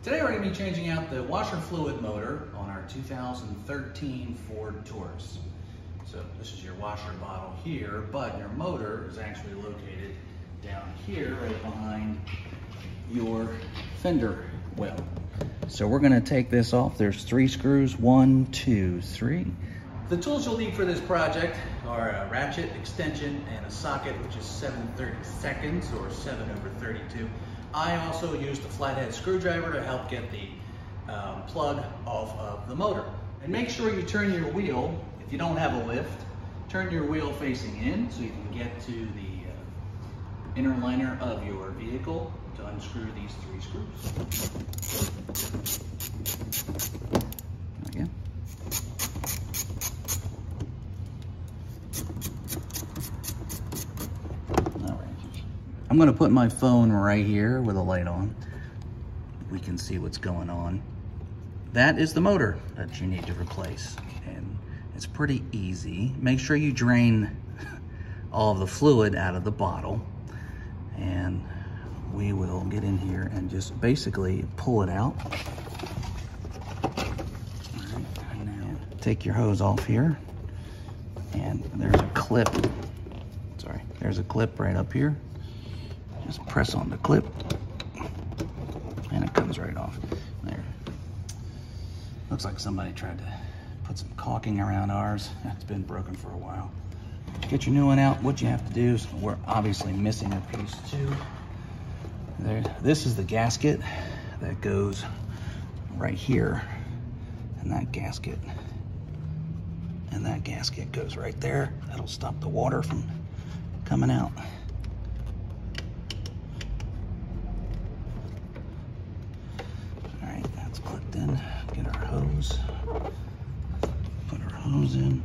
Today we're going to be changing out the washer fluid motor on our 2013 Ford Taurus. So this is your washer bottle here, but your motor is actually located down here right behind your fender well. So we're going to take this off. There's 3 screws, 1, 2, 3. The tools you'll need for this project are a ratchet, extension, and a socket, which is 7/32 or 7/32. I also used a flathead screwdriver to help get the plug off of the motor. And make sure you turn your wheel, if you don't have a lift, turn your wheel facing in so you can get to the inner liner of your vehicle to unscrew these 3 screws. Again. I'm going to put my phone right here with a light on. We can see what's going on. That is the motor that you need to replace, and it's pretty easy. Make sure you drain all of the fluid out of the bottle, and we will get in here and just basically pull it out. All right, now take your hose off here, and there's a clip. Sorry, there's a clip right up here. Just press on the clip and it comes right off. There. Looks like somebody tried to put some caulking around ours. It's been broken for a while. Get your new one out. What you have to do is, we're obviously missing a piece too. There. This is the gasket that goes right here, and that gasket goes right there. That'll stop the water from coming out. Clipped in, get our hose, put our hose in.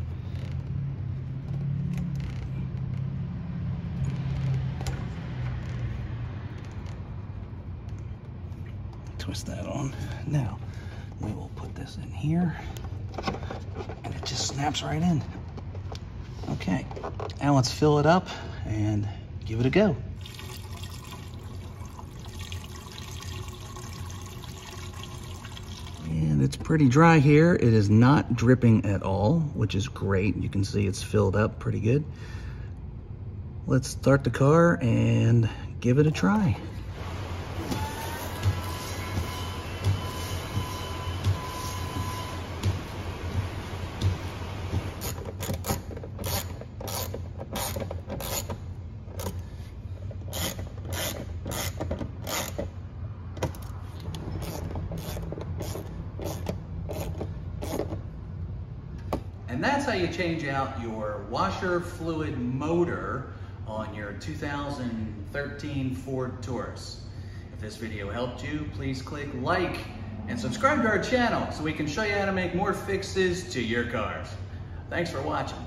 Twist that on. Now, we will put this in here, and it just snaps right in. Okay, now let's fill it up and give it a go. And it's pretty dry here. It is not dripping at all, which is great. You can see it's filled up pretty good. Let's start the car and give it a try. And that's how you change out your washer fluid motor on your 2013 Ford Taurus. If this video helped you, please click like and subscribe to our channel so we can show you how to make more fixes to your cars. Thanks for watching.